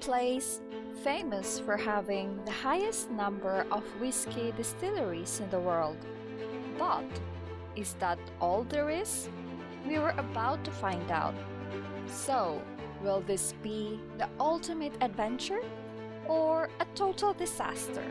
place famous for having the highest number of whiskey distilleries in the world. But is that all there is? We were about to find out. So, will this be the ultimate adventure or a total disaster?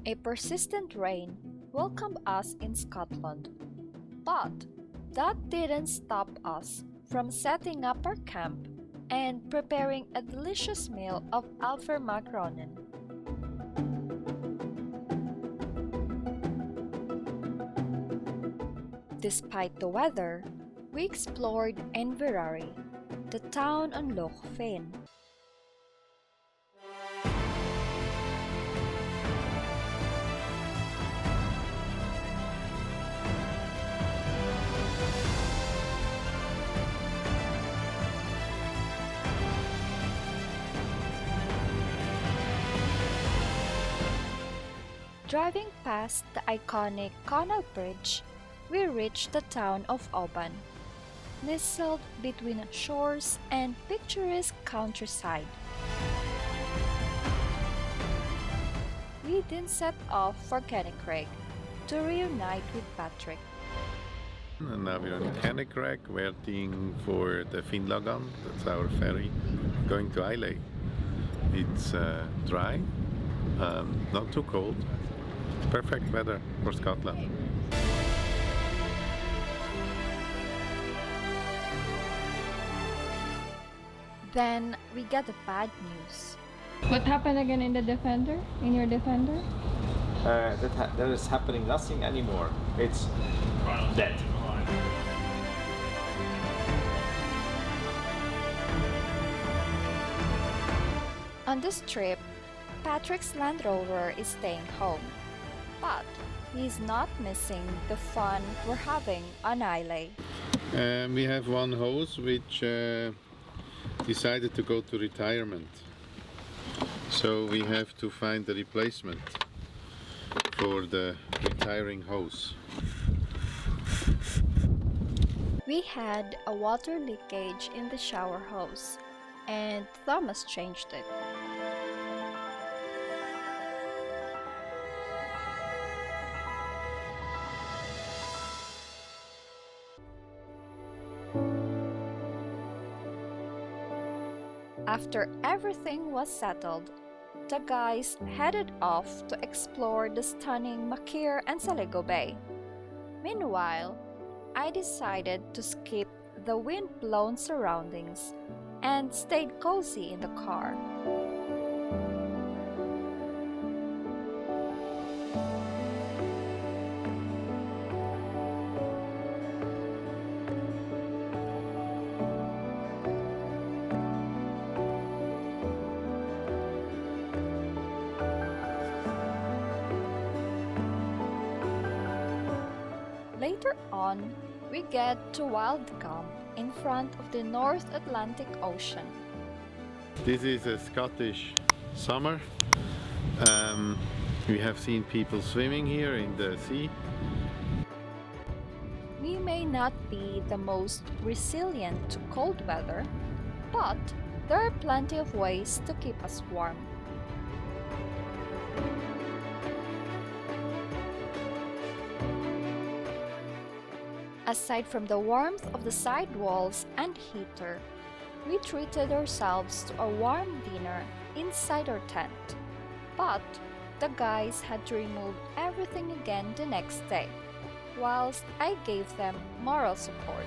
A persistent rain welcomed us in Scotland, but that didn't stop us from setting up our camp and preparing a delicious meal of alvermagronen. Despite the weather, we explored Inverary, the town on Loch Fyne. Driving past the iconic Connell Bridge, we reached the town of Oban, nestled between shores and picturesque countryside. We then set off for Kennicraig to reunite with Patrick. And now we're on Kennicraig, waiting for the Finlagan, that's our ferry, going to Islay. It's dry, not too cold, perfect weather for Scotland. Then we get the bad news. What happened again in the Defender? In your Defender? That is happening nothing anymore. It's dead. On this trip, Patrick's Land Rover is staying home, but he's not missing the fun we're having on Islay. We have one hose which decided to go to retirement. So we have to find a replacement for the retiring hose. We had a water leakage in the shower hose, and Thomas changed it. After everything was settled, the guys headed off to explore the stunning Mackere and Sligo Bay. Meanwhile, I decided to skip the wind-blown surroundings and stayed cozy in the car. Later on, we get to Wildcamp in front of the North Atlantic Ocean. This is a Scottish summer. We have seen people swimming here in the sea. We may not be the most resilient to cold weather, but there are plenty of ways to keep us warm. Aside from the warmth of the side walls and heater, we treated ourselves to a warm dinner inside our tent. But the guys had to remove everything again the next day, whilst I gave them moral support.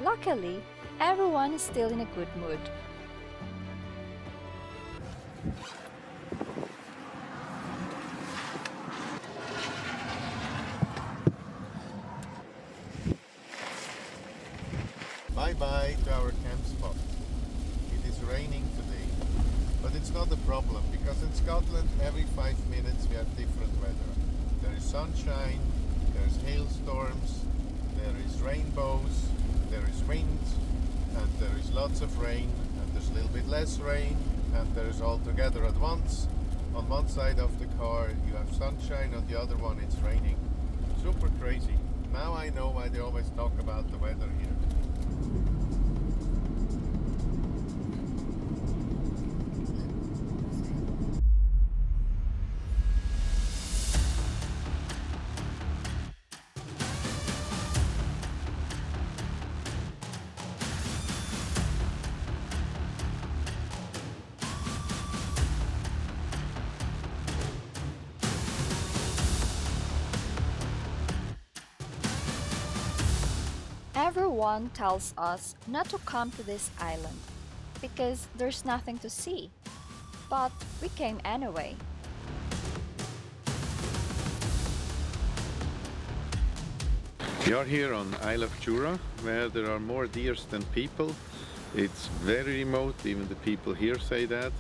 Luckily, everyone is still in a good mood. way to our camp spot. It is raining today, but it's not a problem because in Scotland every 5 minutes we have different weather. There is sunshine, there is hailstorms, there is rainbows, there is wind, and there is lots of rain, and there's a little bit less rain, and there is all together at once. On one side of the car you have sunshine, on the other one it's raining. Super crazy. Now I know why they always talk about the weather here. Everyone tells us not to come to this island because there's nothing to see, but we came anyway. We are here on Isle of Jura, where there are more deers than people. It's very remote, even the people here say that.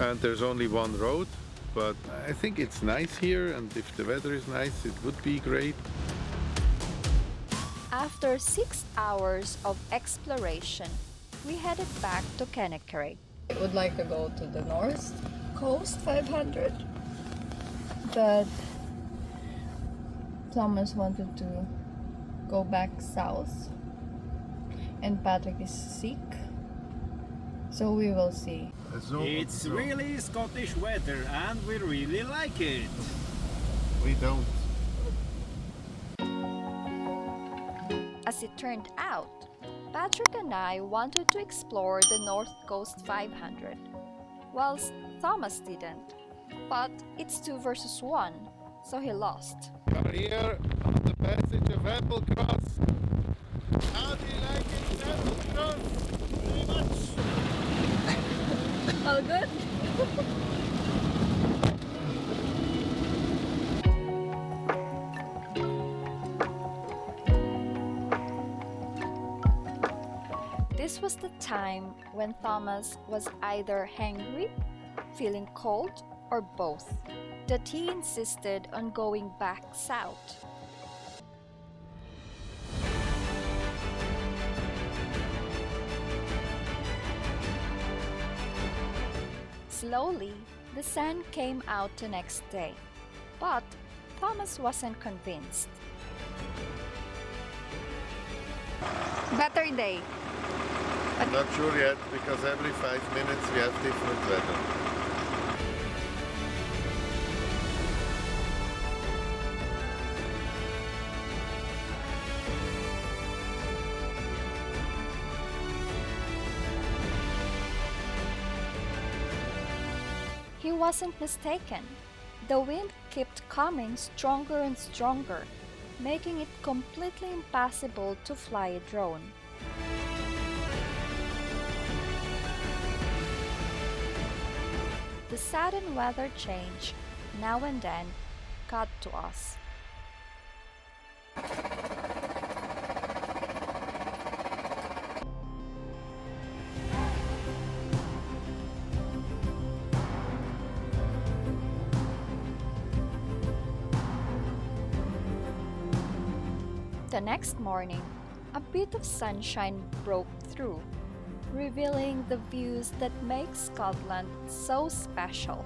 And there's only one road, but I think it's nice here, and if the weather is nice, it would be great. After 6 hours of exploration, we headed back to Kennekerry. I would like to go to the north coast 500, but Thomas wanted to go back south, and Patrick is sick, so we will see. It's really Scottish weather and we really like it. We don't. As it turned out, Patrick and I wanted to explore the North Coast 500, whilst Thomas didn't. But it's 2 versus 1, so he lost. We are here on the passage of Applecross. How do you like it, Applecross? Very much. All good? This was the time when Thomas was either hangry, feeling cold, or both, that he insisted on going back south. Slowly, the sun came out the next day, but Thomas wasn't convinced. Better day. I'm not sure yet, because every 5 minutes we have different weather. He wasn't mistaken. The wind kept coming stronger and stronger, making it completely impossible to fly a drone. The sudden weather change, now and then, got to us. The next morning, a bit of sunshine broke through, revealing the views that make Scotland so special.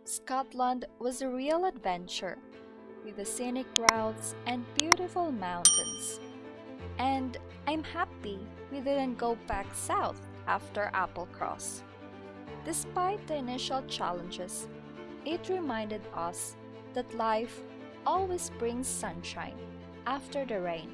Scotland was a real adventure, with the scenic routes and beautiful mountains. And I'm happy we didn't go back south after Applecross. Despite the initial challenges, it reminded us that life always brings sunshine after the rain.